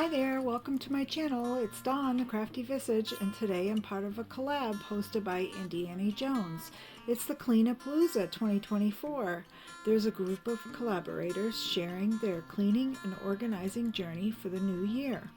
Hi there, welcome to my channel. It's Dawn, the Crafty Visage, and today I'm part of a collab hosted by Indiana Jones. It's the Clean-A-Palooza 2024. There's a group of collaborators sharing their cleaning and organizing journey for the new year.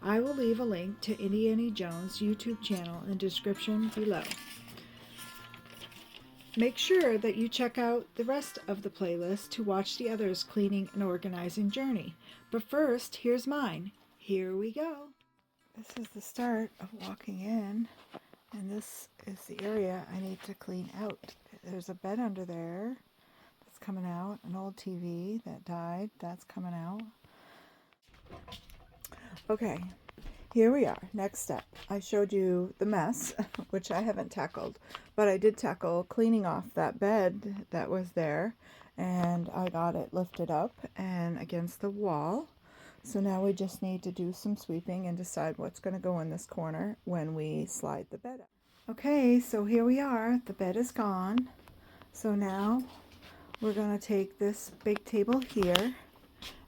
I will leave a link to Indiana Jones' YouTube channel in the description below. Make sure that you check out the rest of the playlist to watch the others' cleaning and organizing journey. But first, here's mine. Here we go. This is the start of walking in, and this is the area I need to clean out. There's a bed under there that's coming out, an old TV that died, that's coming out. Okay, here we are. Next step. I showed you the mess, which I haven't tackled, but I did tackle cleaning off that bed that was there, and I got it lifted up and against the wall. So now we just need to do some sweeping and decide what's going to go in this corner when we slide the bed up. Okay, so here we are. The bed is gone. So now we're going to take this big table here.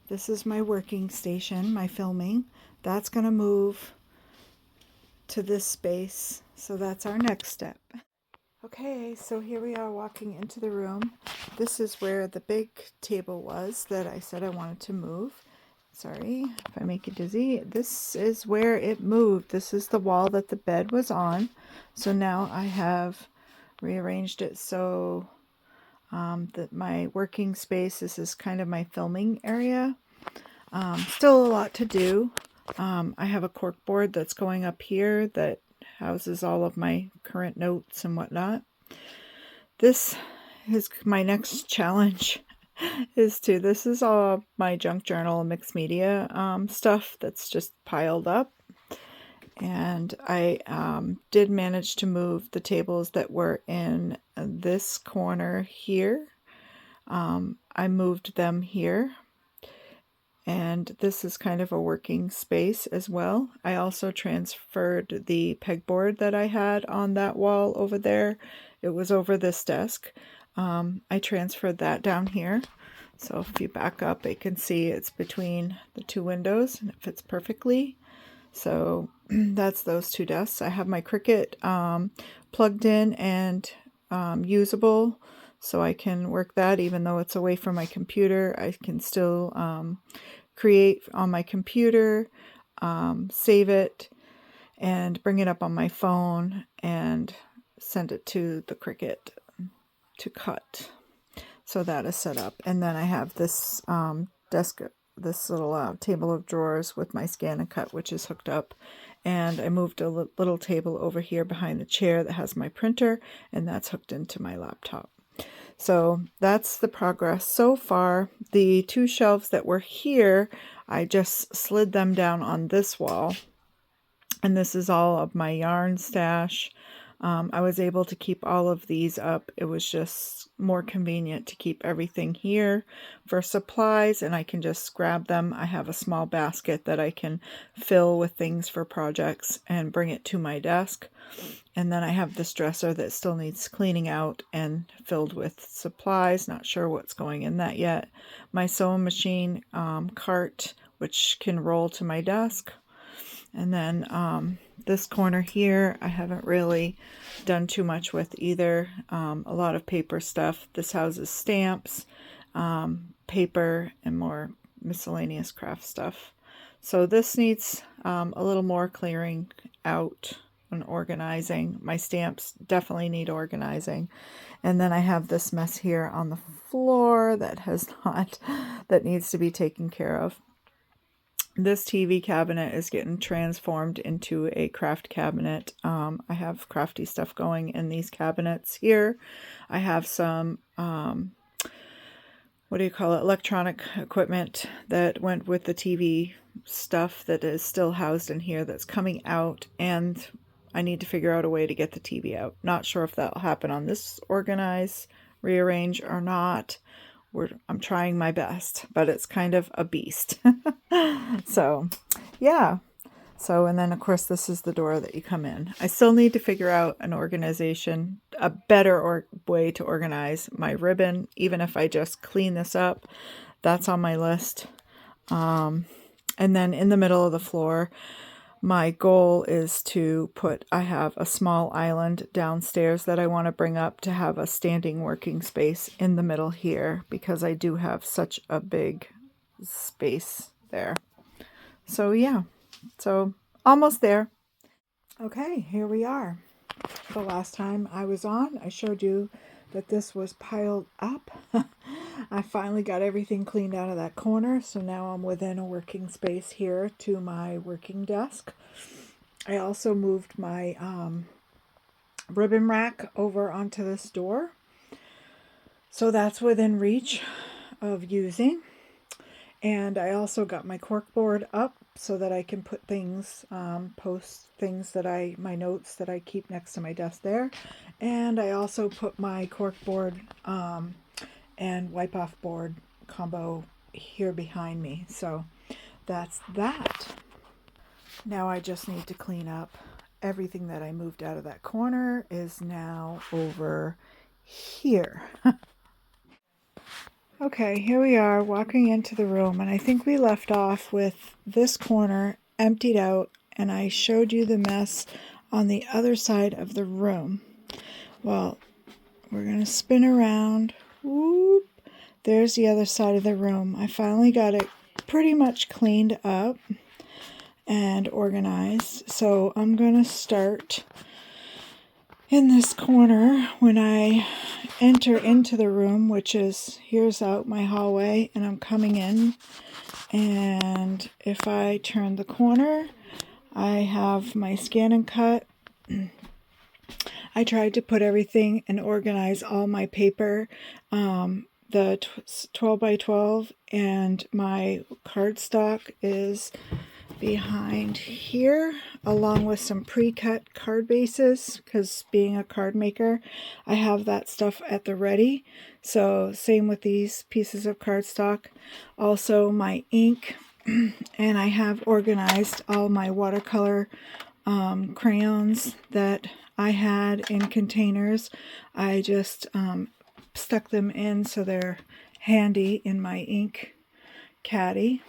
This is my working station, my filming. That's going to move to this space. So that's our next step. Okay, so here we are walking into the room. This is where the big table was that I said I wanted to move. Sorry if I make you dizzy. This is where it moved. This is the wall that the bed was on. So now I have rearranged it so that my working space, this is kind of my filming area. Still a lot to do. I have a cork board that's going up here that houses all of my current notes and whatnot. This is my next challenge. This is all my junk journal mixed media stuff that's just piled up, and I did manage to move the tables that were in this corner here. I moved them here, and this is kind of a working space as well. I also transferred the pegboard that I had on that wall over there. It was over this desk. I transferred that down here. So if you back up, you can see it's between the two windows and it fits perfectly. So that's those two desks. I have my Cricut plugged in and usable, so I can work that even though it's away from my computer. I can still create on my computer, save it, and bring it up on my phone and send it to the Cricut to cut. So that is set up. And then I have this desk, this little table of drawers with my scan and cut, which is hooked up. And I moved a little table over here behind the chair that has my printer, and that's hooked into my laptop. So that's the progress so far. The two shelves that were here, I just slid them down on this wall. And this is all of my yarn stash. I was able to keep all of these up. It was just more convenient to keep everything here for supplies, and I can just grab them. I have a small basket that I can fill with things for projects and bring it to my desk. And then I have this dresser that still needs cleaning out and filled with supplies. Not sure what's going in that yet. My sewing machine cart, which can roll to my desk. And then this corner here, I haven't really done too much with either. A lot of paper stuff. This houses stamps, paper, and more miscellaneous craft stuff. So this needs a little more clearing out and organizing. My stamps definitely need organizing. And then I have this mess here on the floor that that needs to be taken care of. This TV cabinet is getting transformed into a craft cabinet. I have crafty stuff going in these cabinets here. I have some, electronic equipment that went with the TV stuff that is still housed in here that's coming out, and I need to figure out a way to get the TV out. Not sure if that'll happen on this organize, rearrange or not. I'm trying my best, but it's kind of a beast. So, yeah. So, and then of course this is the door that you come in. I still need to figure out an organization, a better way to organize my ribbon, even if I just clean this up. That's on my list. And then in the middle of the floor, my goal is to I have a small island downstairs that I want to bring up to have a standing working space in the middle here, because I do have such a big space there. So yeah, so almost there. Okay, here we are. The last time I was on, I showed you that this was piled up. I finally got everything cleaned out of that corner, so now I'm within a working space here to my working desk. I also moved my ribbon rack over onto this door, so that's within reach of using. And I also got my corkboard up so that I can put things, post things that my notes that I keep next to my desk there. And I also put my corkboard and wipe off board combo here behind me. So that's that. Now I just need to clean up everything that I moved out of that corner is now over here. Okay, here we are walking into the room, and I think we left off with this corner emptied out, and I showed you the mess on the other side of the room. Well, we're going to spin around. Whoop. There's the other side of the room. I finally got it pretty much cleaned up and organized. So I'm going to start in this corner when I enter into the room, which is, here's out my hallway, and I'm coming in. And if I turn the corner, I have my scan and cut. I tried to put everything and organize all my paper, the 12 by 12, and my cardstock is behind here, along with some pre-cut card bases, because being a card maker, I have that stuff at the ready. So same with these pieces of cardstock. Also my ink, and I have organized all my watercolor crayons that I had in containers. I just stuck them in so they're handy in my ink caddy.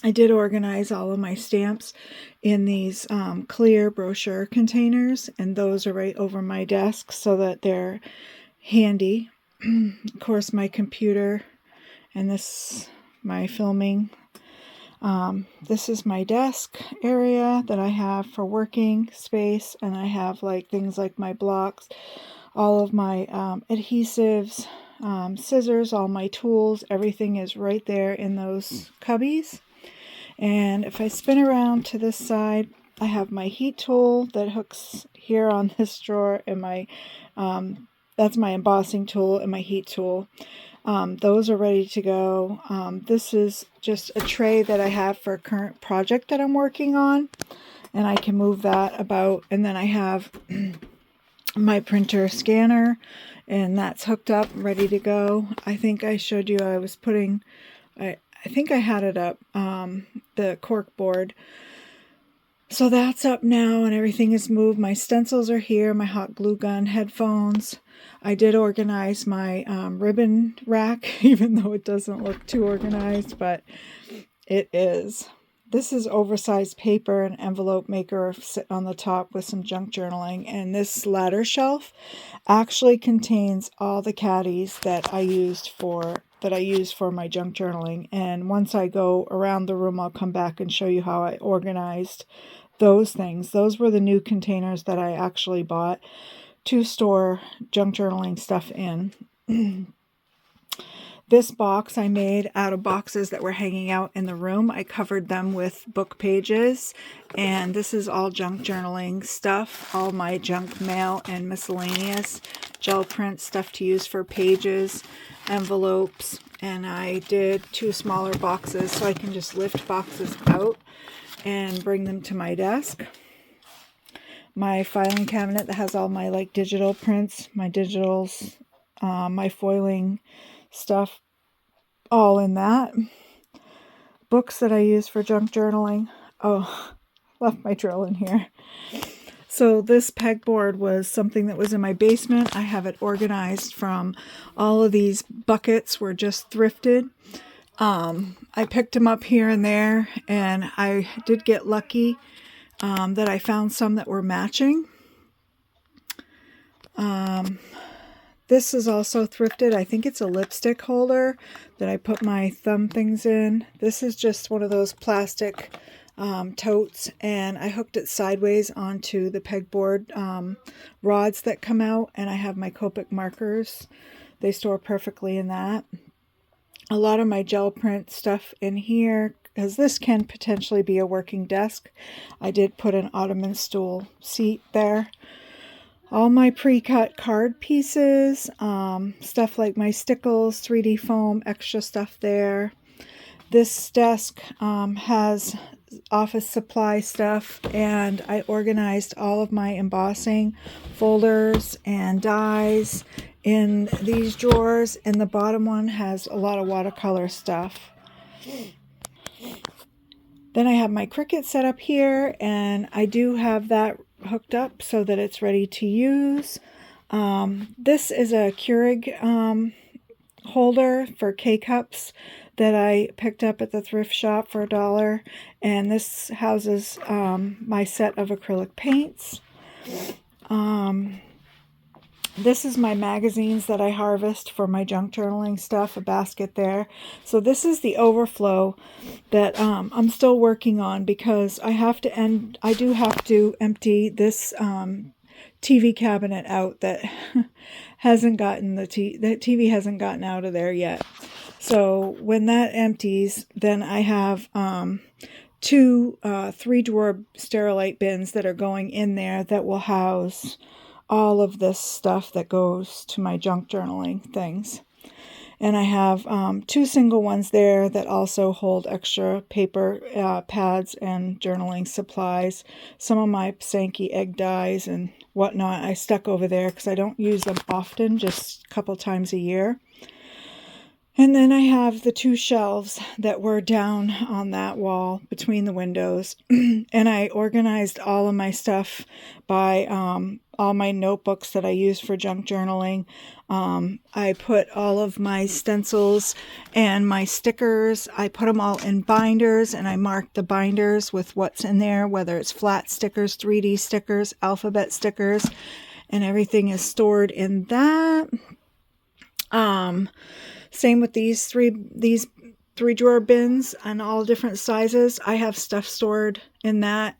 I did organize all of my stamps in these clear brochure containers, and those are right over my desk so that they're handy. Of course, my computer, and this, my filming. This is my desk area that I have for working space, and I have like things like my blocks, all of my adhesives, scissors, all my tools, everything is right there in those cubbies. And if I spin around to this side, I have my heat tool that hooks here on this drawer, and my that's my embossing tool and my heat tool. Those are ready to go. This is just a tray that I have for a current project that I'm working on, and I can move that about. And then I have my printer scanner, and that's hooked up, ready to go. I think I showed you I was putting, I think I had it up, the cork board. So that's up now, and everything is moved. My stencils are here, my hot glue gun, headphones. I did organize my ribbon rack, even though it doesn't look too organized, but it is. This is oversized paper and envelope maker sit on the top with some junk journaling. And this ladder shelf actually contains all the caddies that I use for my junk journaling. And once I go around the room, I'll come back and show you how I organized those things. Those were the new containers that I actually bought to store junk journaling stuff in. This box I made out of boxes that were hanging out in the room. I covered them with book pages, and this is all junk journaling stuff, all my junk mail and miscellaneous gel print stuff to use for pages, envelopes, and I did 2 smaller boxes so I can just lift boxes out and bring them to my desk. My filing cabinet that has all my like digital prints, my digitals, my foiling stuff, all in that. Books that I use for junk journaling. Oh, left my drill in here. So this pegboard was something that was in my basement. I have it organized from all of these buckets were just thrifted. I picked them up here and there, and I did get lucky that I found some that were matching. This is also thrifted. I think it's a lipstick holder that I put my thumb things in. This is just one of those plastic totes, and I hooked it sideways onto the pegboard rods that come out, and I have my Copic markers. They store perfectly in that. A lot of my gel print stuff in here, because this can potentially be a working desk. I did put an ottoman stool seat there. All my pre-cut card pieces, stuff like my stickles, 3D foam, extra stuff there. This desk has office supply stuff, and I organized all of my embossing folders and dies in these drawers, and the bottom one has a lot of watercolor stuff. Then I have my Cricut set up here, and I do have that hooked up so that it's ready to use. This is a Keurig holder for K-cups that I picked up at the thrift shop for $1, and this houses my set of acrylic paints. This is my magazines that I harvest for my junk journaling stuff, a basket there. So this is the overflow that I'm still working on, because I do have to empty this TV cabinet out that hasn't gotten the TV hasn't gotten out of there yet. So when that empties, then I have two 3-drawer Sterilite bins that are going in there that will house all of this stuff that goes to my junk journaling things. And I have 2 single ones there that also hold extra paper pads and journaling supplies. Some of my Sankey egg dyes and whatnot I stuck over there because I don't use them often, just a couple times a year. And then I have the 2 shelves that were down on that wall between the windows. And I organized all of my stuff by all my notebooks that I use for junk journaling. I put all of my stencils and my stickers, I put them all in binders, and I marked the binders with what's in there, whether it's flat stickers, 3D stickers, alphabet stickers, and everything is stored in that. Same with these three drawer bins on all different sizes. I have stuff stored in that.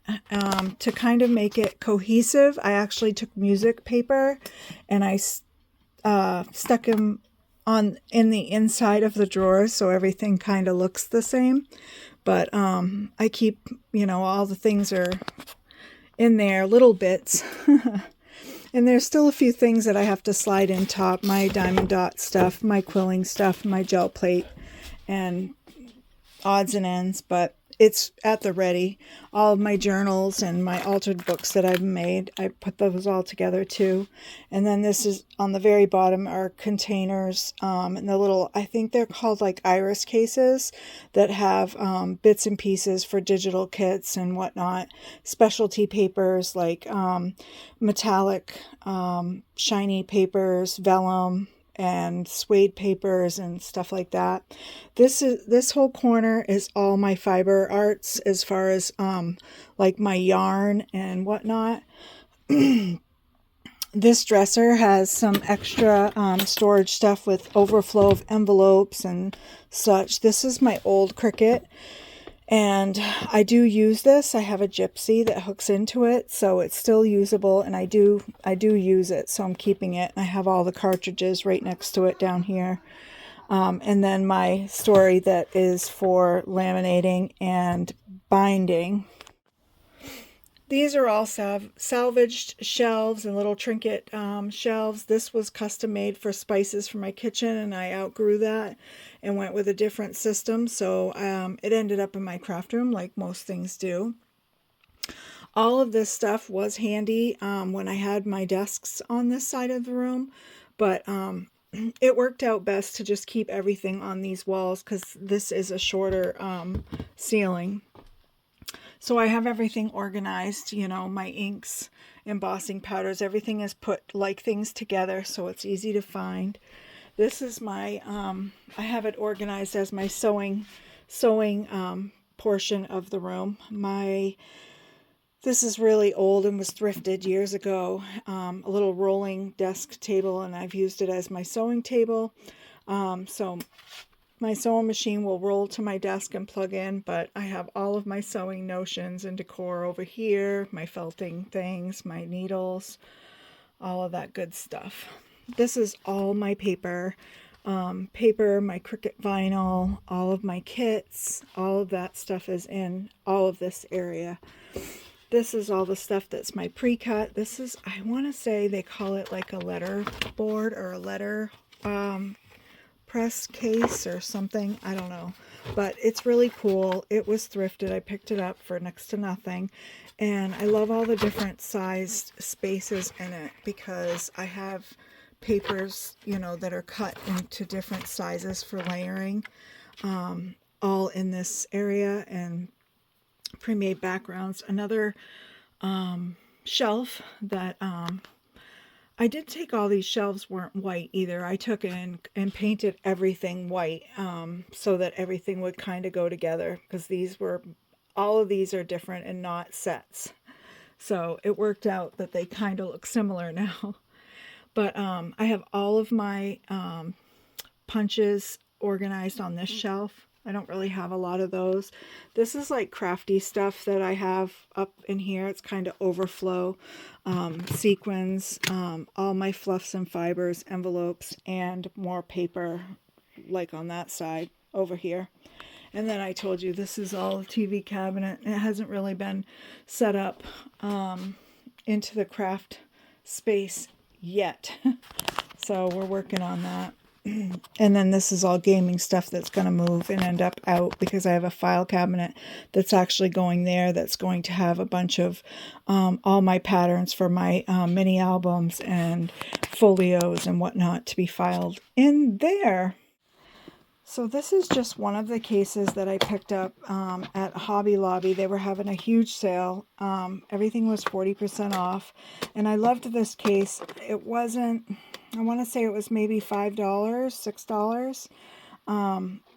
To kind of make it cohesive, I actually took music paper and I stuck them in the inside of the drawers so everything kind of looks the same. But I keep, all the things are in there, little bits. And there's still a few things that I have to slide in top. My diamond dot stuff, my quilling stuff, my gel plate, and odds and ends. But it's at the ready. All of my journals and my altered books that I've made, I put those all together too. And then this is on the very bottom are containers and the little, I think they're called like iris cases that have bits and pieces for digital kits and whatnot. Specialty papers like metallic shiny papers, vellum, and suede papers and stuff like that. This whole corner is all my fiber arts as far as like my yarn and whatnot. This dresser has some extra storage stuff with overflow of envelopes and such. This is my old Cricut, and I do use this. I have a gypsy that hooks into it, so it's still usable, and I do use it, so I'm keeping it. I have all the cartridges right next to it down here. And then my story that is for laminating and binding. These are all salvaged shelves and little trinket shelves. This was custom made for spices for my kitchen, and I outgrew that and went with a different system. So it ended up in my craft room like most things do. All of this stuff was handy when I had my desks on this side of the room, but it worked out best to just keep everything on these walls because this is a shorter ceiling. So I have everything organized, my inks, embossing powders, everything is put like things together so it's easy to find. This is my, I have it organized as my sewing portion of the room. This is really old and was thrifted years ago. A little rolling desk table, and I've used it as my sewing table. So my sewing machine will roll to my desk and plug in, but I have all of my sewing notions and decor over here, my felting things, my needles, all of that good stuff. This is all my paper, my Cricut vinyl, all of my kits, all of that stuff is in all of this area. This is all the stuff that's my pre-cut. This is, I want to say they call it like a letter board or a letter press case or something. I don't know. But it's really cool. It was thrifted. I picked it up for next to nothing. And I love all the different sized spaces in it because I have papers, you know, that are cut into different sizes for layering, all in this area, and pre-made backgrounds. Another shelf that I did take, all these shelves weren't white either. I took in and painted everything white, so that everything would kind of go together, because all of these are different and not sets. So it worked out that they kind of look similar now. But I have all of my punches organized on this shelf. I don't really have a lot of those. This is like Crafty stuff that I have up in here. It's kind of overflow, sequins, all my fluffs and fibers, envelopes, and more paper like on that side over here. And then I told you this is all a TV cabinet. It hasn't really been set up into the craft space yet. So we're working on that. And then this is all gaming stuff that's going to move and end up out, because I have a file cabinet that's actually going there, that's going to have a bunch of all my patterns for my mini albums and folios and whatnot to be filed in there. So this is just one of the cases that I picked up at Hobby Lobby. They were having a huge sale. Everything was 40% off. And I loved this case. It wasn't, I want to say it was maybe $5, $6.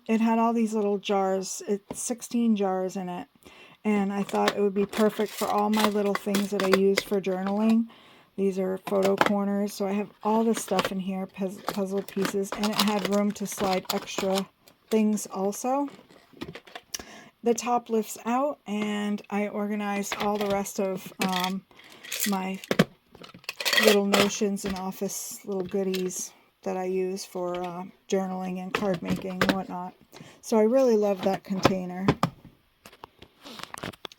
It had all these little jars. It's 16 jars in it. And I thought it would be perfect for all my little things that I use for journaling. These are photo corners, so I have all this stuff in here, puzzle pieces, and it had room to slide extra things also. The top lifts out, and I organized all the rest of my little notions and office little goodies that I use for journaling and card making and whatnot. So I really love that container.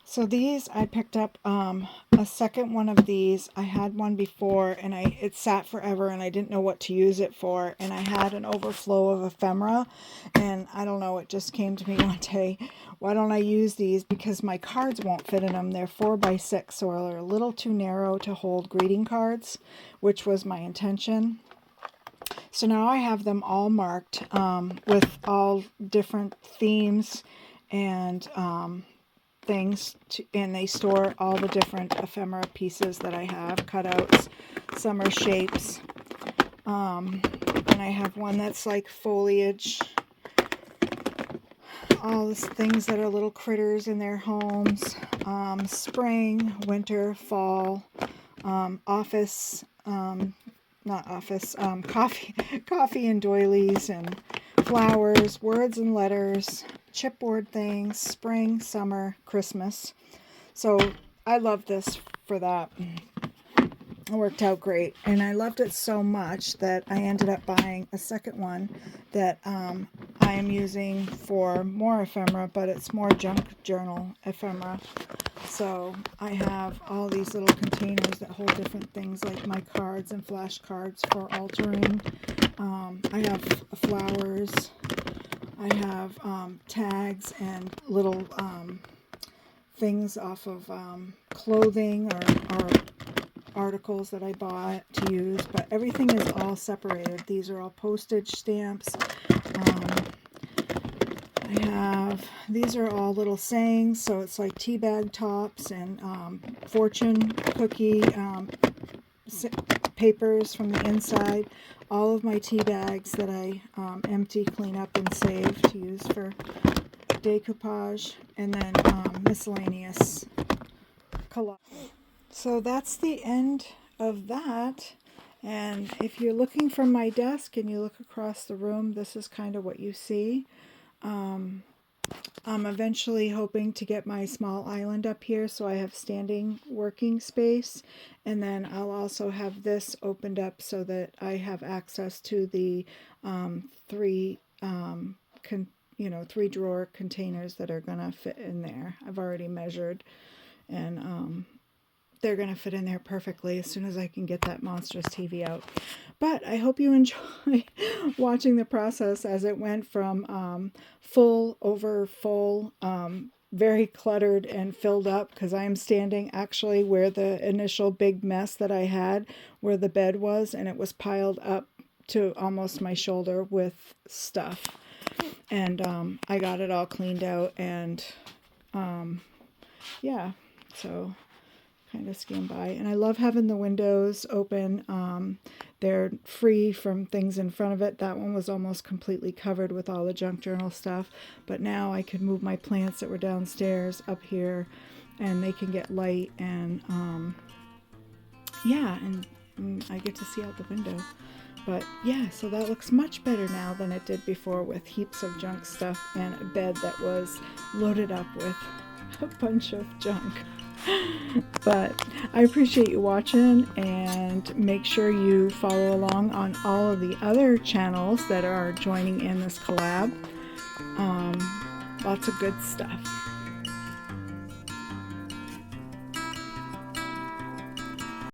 So these, I picked up a second one of these. I had one before, and it sat forever, and I didn't know what to use it for. And I had an overflow of ephemera, and I don't know, it just came to me one day, why don't I use these? Because my cards won't fit in them. They're 4x6, so they're a little too narrow to hold greeting cards, which was my intention. So now I have them all marked with all different themes and things, and they store all the different ephemera pieces that I have, cutouts. Some are shapes, and I have one that's like foliage, all these things that are little critters in their homes, spring, winter, fall, office, not office, coffee and doilies, and flowers, words and letters, chipboard things, spring, summer, Christmas. So I love this for that. It worked out great. And I loved it so much that I ended up buying a second one that I am using for more ephemera, but it's more junk journal ephemera. So I have all these little containers that hold different things, like my cards and flashcards for altering. I have flowers. I have tags and little things off of clothing or articles that I bought to use, but everything is all separated. These are all postage stamps. These are all little sayings, so it's like tea bag tops and fortune cookie papers from the inside. all of my tea bags that I empty, clean up, and save to use for decoupage, and then miscellaneous collage. So that's the end of that. And if you're looking from my desk and you look across the room, this is kind of what you see. I'm eventually hoping to get my small island up here so I have standing working space, and then I'll also have this opened up so that I have access to the three drawer containers that are gonna fit in there. I've already measured, and they're gonna fit in there perfectly as soon as I can get that monstrous TV out. But I hope you enjoy watching the process as it went from full over full, very cluttered and filled up, because I am standing actually where the initial big mess that I had, where the bed was, and it was piled up to almost my shoulder with stuff. And I got it all cleaned out, and yeah, so kind of skim by. And I love having the windows open. They're free from things in front of it. That one was almost completely covered with all the junk journal stuff, but now I could move my plants that were downstairs up here, and they can get light, and yeah, and I get to see out the window. But yeah, so that looks much better now than it did before, with heaps of junk stuff and a bed that was loaded up with a bunch of junk. But I appreciate you watching, and make sure you follow along on all of the other channels that are joining in this collab. Lots of good stuff.